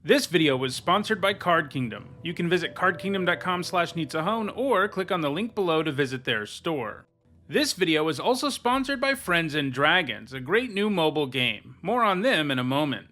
This video was sponsored by Card Kingdom. You can visit cardkingdom.com/needsahone or click on the link below to visit their store. This video is also sponsored by Friends and Dragons, a great new mobile game. More on them in a moment.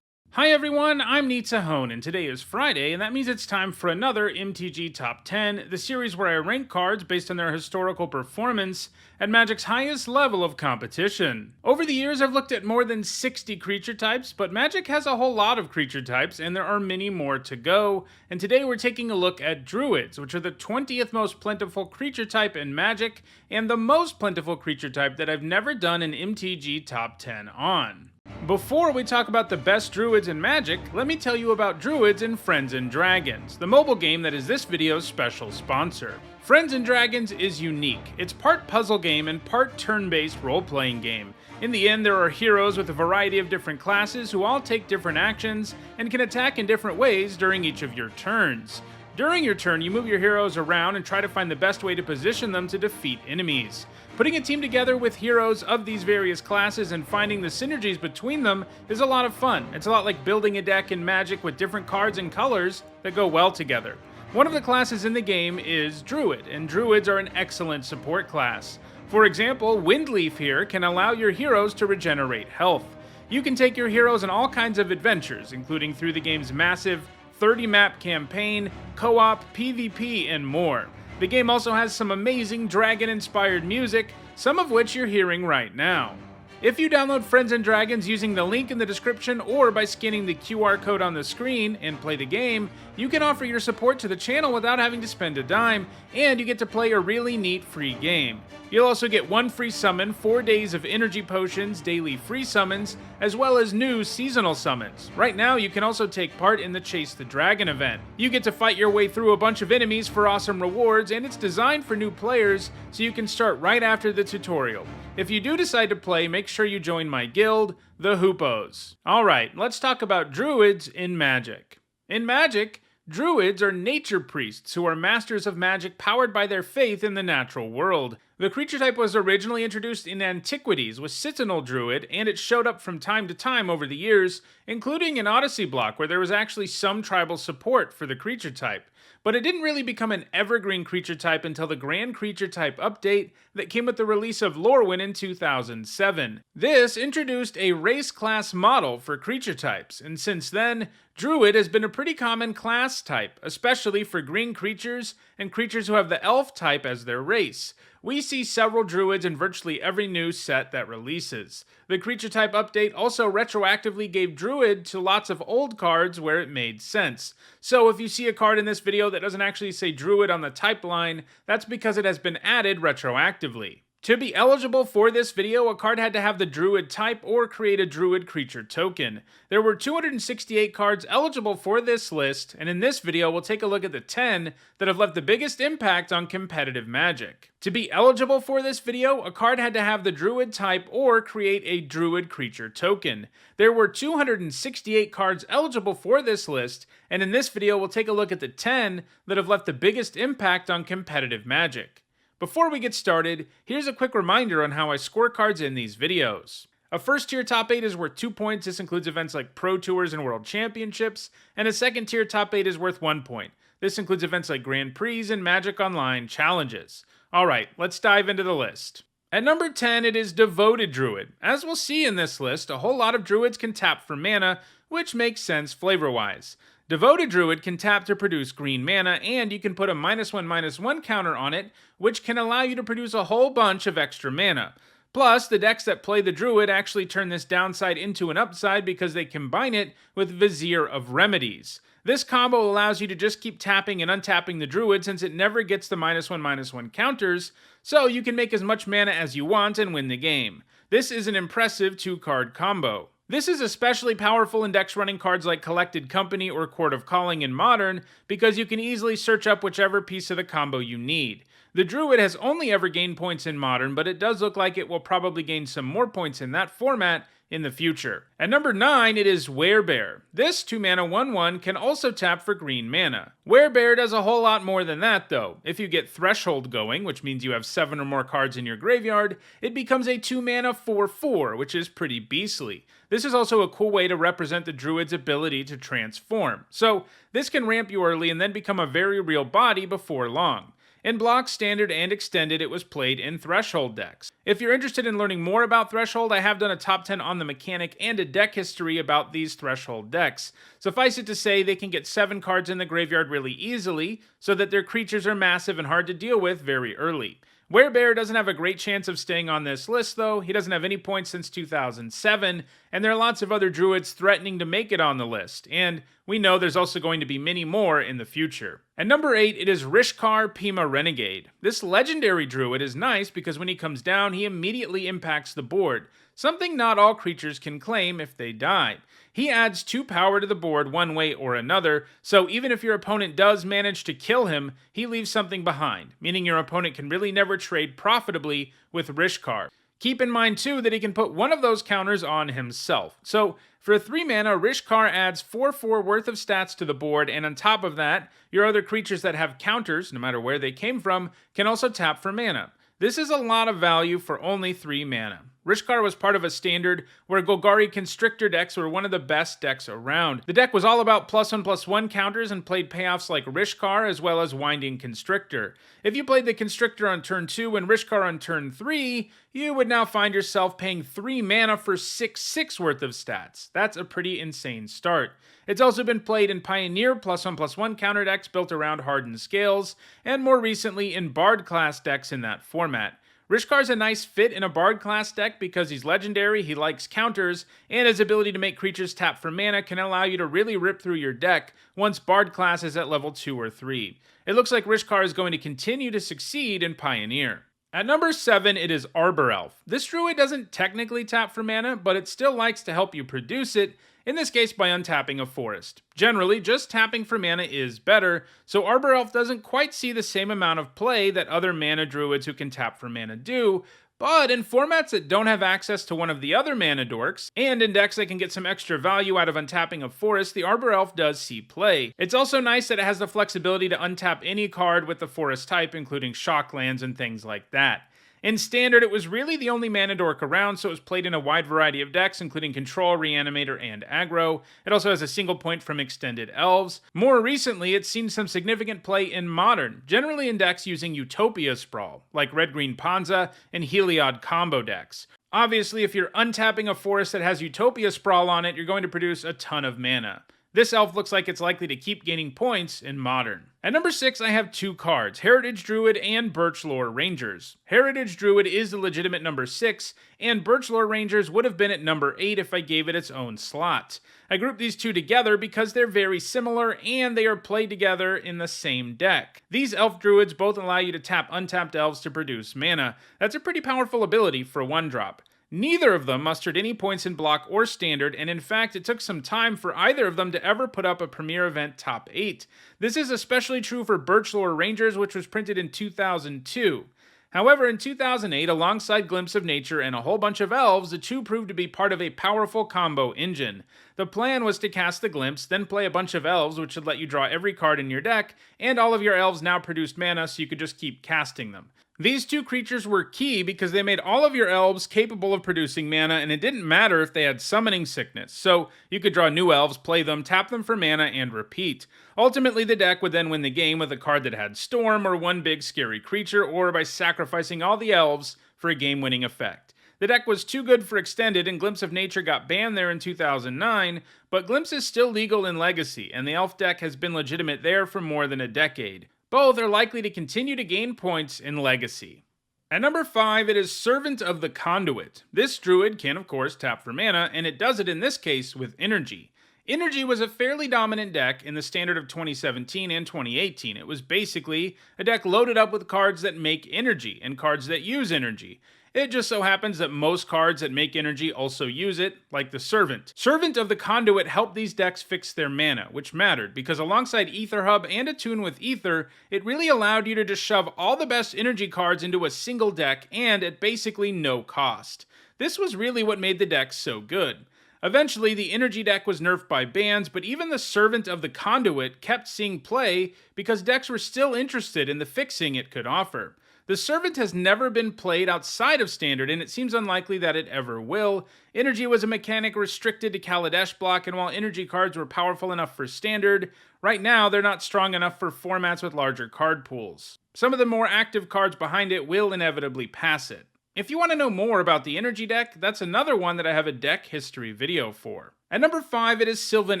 Hi everyone, I'm Needsahone, and today is Friday, and that means it's time for another MTG Top 10, the series where I rank cards based on their historical performance at Magic's highest level of competition. Over the years, I've looked at more than 60 creature types, but Magic has a whole lot of creature types, and there are many more to go, and today we're taking a look at Druids, which are the 20th most plentiful creature type in Magic, and the most plentiful creature type that I've never done an MTG Top 10 on. Before we talk about the best Druids in Magic, let me tell you about Druids in Friends and Dragons, the mobile game that is this video's special sponsor. Friends and Dragons is unique. It's part puzzle game and part turn-based role-playing game. In the end, there are heroes with a variety of different classes who all take different actions and can attack in different ways during each of your turns. During your turn, you move your heroes around and try to find the best way to position them to defeat enemies. Putting a team together with heroes of these various classes and finding the synergies between them is a lot of fun. It's a lot like building a deck in Magic with different cards and colors that go well together. One of the classes in the game is Druid, and Druids are an excellent support class. For example, Windleaf here can allow your heroes to regenerate health. You can take your heroes on all kinds of adventures, including through the game's massive 30-map campaign, co-op, PvP, and more. The game also has some amazing dragon-inspired music, some of which you're hearing right now. If you download Friends and Dragons using the link in the description or by scanning the QR code on the screen and play the game, you can offer your support to the channel without having to spend a dime, and you get to play a really neat free game. You'll also get 1 free summon, 4 days of energy potions, daily free summons, as well as new seasonal summons. Right now, you can also take part in the Chase the Dragon event. You get to fight your way through a bunch of enemies for awesome rewards, and it's designed for new players, so you can start right after the tutorial. If you do decide to play, make sure you join my guild, the Hoopos. Alright, let's talk about Druids in Magic. In Magic, Druids are nature priests who are masters of magic powered by their faith in the natural world. The creature type was originally introduced in Antiquities with Citadel Druid, and it showed up from time to time over the years, including in Odyssey block where there was actually some tribal support for the creature type. But it didn't really become an evergreen creature type until the Grand Creature Type update that came with the release of Lorwyn in 2007. This introduced a race class model for creature types, and since then, Druid has been a pretty common class type, especially for green creatures and creatures who have the elf type as their race. We see several Druids in virtually every new set that releases. The creature type update also retroactively gave Druid to lots of old cards where it made sense. So if you see a card in this video that doesn't actually say Druid on the type line, that's because it has been added retroactively. To be eligible for this video, a card had to have the Druid type or create a Druid creature token. There were 268 cards eligible for this list, and in this video we'll take a look at the 10 that have left the biggest impact on competitive Magic. To be eligible for this video, a card had to have the Druid type or create a Druid creature token. There were 268 cards eligible for this list, and in this video we'll take a look at the 10 that have left the biggest impact on competitive Magic. Before we get started, here's a quick reminder on how I score cards in these videos. A first tier top 8 is worth 2 points. This includes events like Pro Tours and World Championships, and a second tier top 8 is worth 1 point. This includes events like Grand Prix and Magic Online challenges. Alright, let's dive into the list. At number 10, it is Devoted Druid. As we'll see in this list, a whole lot of Druids can tap for mana, which makes sense flavor-wise. Devoted Druid can tap to produce green mana, and you can put a -1/-1 counter on it, which can allow you to produce a whole bunch of extra mana. Plus, the decks that play the Druid actually turn this downside into an upside because they combine it with Vizier of Remedies. This combo allows you to just keep tapping and untapping the Druid since it never gets the -1/-1 counters, so you can make as much mana as you want and win the game. This is an impressive 2-card combo. This is especially powerful in decks running cards like Collected Company or Court of Calling in Modern, because you can easily search up whichever piece of the combo you need. The Druid has only ever gained points in Modern, but it does look like it will probably gain some more points in that format in the future. At number 9, it is Wherebear. This 2-mana 1/1 can also tap for green mana. Wherebear does a whole lot more than that though. If you get Threshold going, which means you have 7 or more cards in your graveyard, it becomes a 2-mana 4/4, which is pretty beastly. This is also a cool way to represent the Druid's ability to transform. So this can ramp you early and then become a very real body before long. In Block, Standard, and Extended, it was played in Threshold decks. If you're interested in learning more about Threshold, I have done a top 10 on the mechanic and a deck history about these Threshold decks. Suffice it to say, they can get 7 cards in the graveyard really easily, so that their creatures are massive and hard to deal with very early. Wherebear doesn't have a great chance of staying on this list though. He doesn't have any points since 2007, and there are lots of other Druids threatening to make it on the list, and we know there's also going to be many more in the future. At number 8, it is Rishkar Pima Renegade. This legendary Druid is nice because when he comes down, he immediately impacts the board, something not all creatures can claim if they die. He adds 2 power to the board one way or another, so even if your opponent does manage to kill him, he leaves something behind, meaning your opponent can really never trade profitably with Rishkar. Keep in mind too that he can put one of those counters on himself. So for 3 mana, Rishkar adds 4/4 worth of stats to the board, and on top of that, your other creatures that have counters, no matter where they came from, can also tap for mana. This is a lot of value for only 3 mana. Rishkar was part of a standard where Golgari Constrictor decks were one of the best decks around. The deck was all about +1/+1 counters and played payoffs like Rishkar as well as Winding Constrictor. If you played the Constrictor on turn 2 and Rishkar on turn 3, you would now find yourself paying 3 mana for 6/6 worth of stats. That's a pretty insane start. It's also been played in Pioneer +1/+1 counter decks built around Hardened Scales, and more recently in Bard class decks in that format. Rishkar's a nice fit in a Bard class deck because he's legendary, he likes counters, and his ability to make creatures tap for mana can allow you to really rip through your deck once Bard class is at level 2 or 3. It looks like Rishkar is going to continue to succeed in Pioneer. At number 7, it is Arbor Elf. This Druid doesn't technically tap for mana, but it still likes to help you produce it, in this case by untapping a forest. Generally, just tapping for mana is better, so Arbor Elf doesn't quite see the same amount of play that other mana druids who can tap for mana do, but in formats that don't have access to one of the other mana dorks, and in decks that can get some extra value out of untapping a forest, the Arbor Elf does see play. It's also nice that it has the flexibility to untap any card with the forest type, including shocklands and things like that. In Standard, it was really the only mana dork around, so it was played in a wide variety of decks, including Control, Reanimator, and Aggro. It also has a single point from Extended Elves. More recently, it's seen some significant play in Modern, generally in decks using Utopia Sprawl, like Red-Green Panza and Heliod combo decks. Obviously, if you're untapping a forest that has Utopia Sprawl on it, you're going to produce a ton of mana. This elf looks like it's likely to keep gaining points in Modern. At number 6, I have 2 cards, Heritage Druid and Birchlore Rangers. Heritage Druid is the legitimate number 6, and Birchlore Rangers would have been at number 8 if I gave it its own slot. I grouped these two together because they're very similar and they are played together in the same deck. These elf druids both allow you to tap untapped elves to produce mana. That's a pretty powerful ability for 1-drop. Neither of them mustered any points in Block or Standard, and in fact, it took some time for either of them to ever put up a Premier Event top 8. This is especially true for Birchlore Rangers, which was printed in 2002. However, in 2008, alongside Glimpse of Nature and a whole bunch of elves, the two proved to be part of a powerful combo engine. The plan was to cast the Glimpse, then play a bunch of elves, which would let you draw every card in your deck, and all of your elves now produced mana, so you could just keep casting them. These two creatures were key because they made all of your elves capable of producing mana, and it didn't matter if they had summoning sickness, so you could draw new elves, play them, tap them for mana, and repeat. Ultimately, the deck would then win the game with a card that had Storm or one big scary creature, or by sacrificing all the elves for a game-winning effect. The deck was too good for Extended, and Glimpse of Nature got banned there in 2009, but Glimpse is still legal in Legacy, and the elf deck has been legitimate there for more than a decade. Both are likely to continue to gain points in Legacy. At number 5, it is Servant of the Conduit. This druid can, of course, tap for mana, and it does it in this case with Energy. Energy was a fairly dominant deck in the Standard of 2017 and 2018. It was basically a deck loaded up with cards that make energy and cards that use energy. It just so happens that most cards that make energy also use it, like the Servant. Servant of the Conduit helped these decks fix their mana, which mattered, because alongside Ether Hub and Attune with Ether, it really allowed you to just shove all the best energy cards into a single deck, and at basically no cost. This was really what made the deck so good. Eventually, the energy deck was nerfed by bans, but even the Servant of the Conduit kept seeing play because decks were still interested in the fixing it could offer. The Servant has never been played outside of Standard, and it seems unlikely that it ever will. Energy was a mechanic restricted to Kaladesh block, and while energy cards were powerful enough for Standard, right now they're not strong enough for formats with larger card pools. Some of the more active cards behind it will inevitably pass it. If you want to know more about the energy deck, that's another one that I have a deck history video for. At number 5, it is Sylvan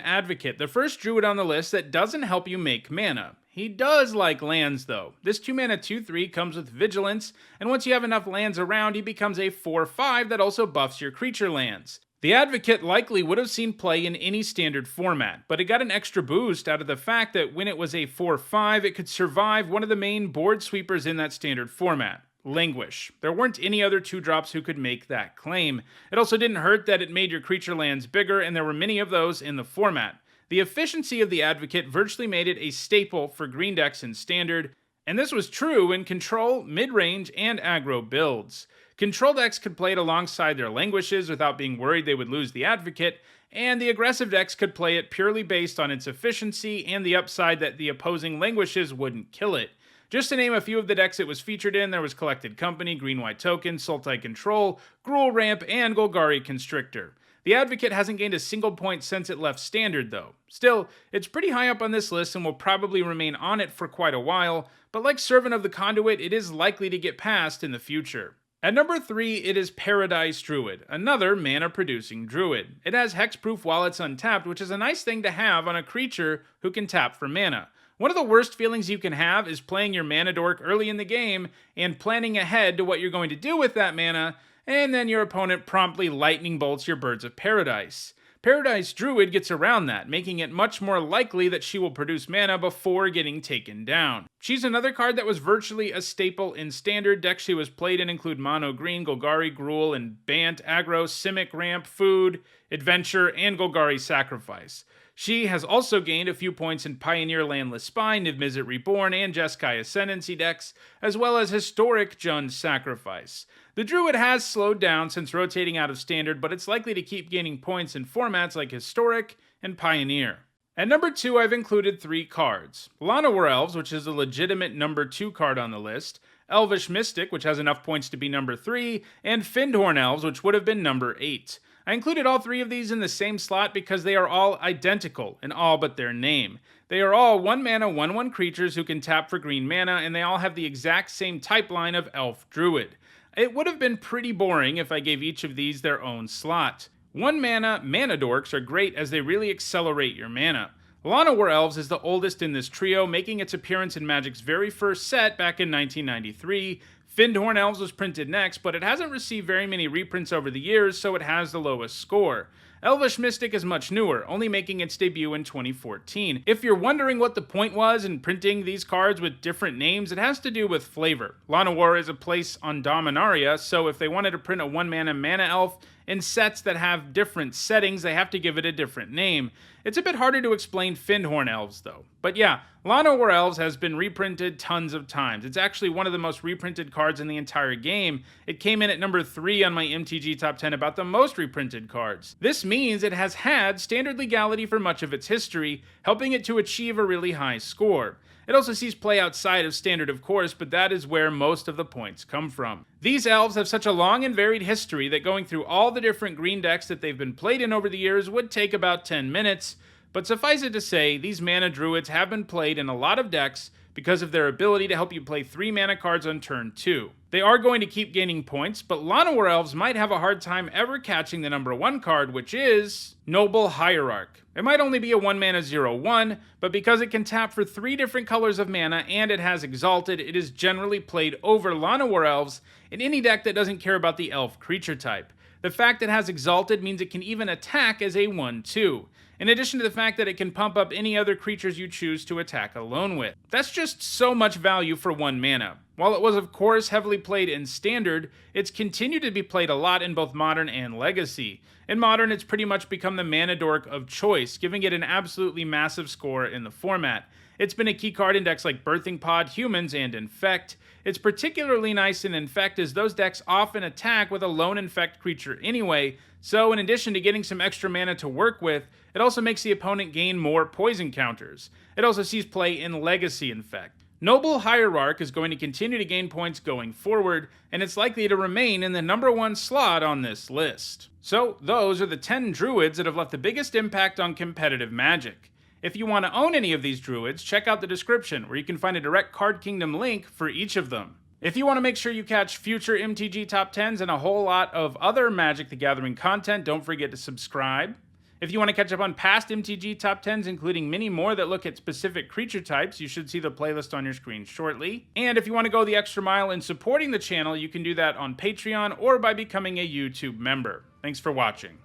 Advocate, the first Druid on the list that doesn't help you make mana. He does like lands though. This 2-mana 2/3 comes with Vigilance, and once you have enough lands around, he becomes a 4/5 that also buffs your creature lands. The Advocate likely would have seen play in any standard format, but it got an extra boost out of the fact that when it was a 4/5, it could survive one of the main board sweepers in that standard format. Languish. There weren't any other 2-drops who could make that claim. It also didn't hurt that it made your creature lands bigger, and there were many of those in the format. The efficiency of the Advocate virtually made it a staple for green decks in Standard, and this was true in Control, Mid-Range, and Aggro builds. Control decks could play it alongside their Languishes without being worried they would lose the Advocate, and the aggressive decks could play it purely based on its efficiency and the upside that the opposing Languishes wouldn't kill it. Just to name a few of the decks it was featured in, there was Collected Company, Green-White Token, Sultai Control, Gruul Ramp, and Golgari Constrictor. The Advocate hasn't gained a single point since it left Standard though. Still, it's pretty high up on this list and will probably remain on it for quite a while, but like Servant of the Conduit, it is likely to get passed in the future. At number 3, it is Paradise Druid, another mana-producing druid. It has hexproof while it's untapped, which is a nice thing to have on a creature who can tap for mana. One of the worst feelings you can have is playing your mana dork early in the game and planning ahead to what you're going to do with that mana, and then your opponent promptly lightning bolts your Birds of Paradise. Paradise Druid gets around that, making it much more likely that she will produce mana before getting taken down. She's another card that was virtually a staple in Standard. Decks she was played in include Mono Green, Golgari, Gruul, and Bant, Aggro, Simic, Ramp, Food, Adventure, and Golgari Sacrifice. She has also gained a few points in Pioneer Landless Spy, Niv-Mizzet Reborn, and Jeskai Ascendancy decks, as well as historic Jund's Sacrifice. The Druid has slowed down since rotating out of Standard, but it's likely to keep gaining points in formats like Historic and Pioneer. At number 2, I've included 3 cards. Llanowar Elves, which is a legitimate number 2 card on the list, Elvish Mystic, which has enough points to be number 3, and Fyndhorn Elves, which would have been number 8. I included all 3 of these in the same slot because they are all identical in all but their name. They are all 1-mana, 1/1 creatures who can tap for green mana, and they all have the exact same type line of Elf Druid. It would have been pretty boring if I gave each of these their own slot. 1-mana mana dorks are great as they really accelerate your mana. Llanowar Elves is the oldest in this trio, making its appearance in Magic's very first set back in 1993. Fyndhorn Elves was printed next, but it hasn't received very many reprints over the years, so it has the lowest score. Elvish Mystic is much newer, only making its debut in 2014. If you're wondering what the point was in printing these cards with different names, it has to do with flavor. Llanowar is a place on Dominaria, so if they wanted to print a 1-mana mana elf in sets that have different settings, they have to give it a different name. It's a bit harder to explain Fyndhorn Elves though. But yeah, Llanowar Elves has been reprinted tons of times. It's actually one of the most reprinted cards in the entire game. It came in at number 3 on my MTG Top 10 about the most reprinted cards. This means it has had standard legality for much of its history, helping it to achieve a really high score. It also sees play outside of Standard, of course, but that is where most of the points come from. These elves have such a long and varied history that going through all the different green decks that they've been played in over the years would take about 10 minutes, but suffice it to say, these mana druids have been played in a lot of decks because of their ability to help you play 3 mana cards on turn 2. They are going to keep gaining points, but Llanowar Elves might have a hard time ever catching the number 1 card, which is Noble Hierarch. It might only be a 1-mana 0/1, but because it can tap for 3 different colors of mana and it has Exalted, it is generally played over Llanowar Elves in any deck that doesn't care about the elf creature type. The fact it has Exalted means it can even attack as a 1/2. In addition to the fact that it can pump up any other creatures you choose to attack alone with. That's just so much value for 1 mana. While it was of course heavily played in Standard, it's continued to be played a lot in both Modern and Legacy. In Modern, it's pretty much become the mana dork of choice, giving it an absolutely massive score in the format. It's been a key card in decks like Birthing Pod, Humans, and Infect. It's particularly nice in Infect as those decks often attack with a lone Infect creature anyway, so in addition to getting some extra mana to work with, it also makes the opponent gain more poison counters. It also sees play in Legacy Infect. Noble Hierarch is going to continue to gain points going forward, and it's likely to remain in the #1 slot on this list. So those are the 10 Druids that have left the biggest impact on competitive Magic. If you want to own any of these Druids, check out the description where you can find a direct Card Kingdom link for each of them. If you want to make sure you catch future MTG Top 10s and a whole lot of other Magic the Gathering content, don't forget to subscribe. If you want to catch up on past MTG Top 10s, including many more that look at specific creature types, you should see the playlist on your screen shortly. And if you want to go the extra mile in supporting the channel, you can do that on Patreon or by becoming a YouTube member. Thanks for watching.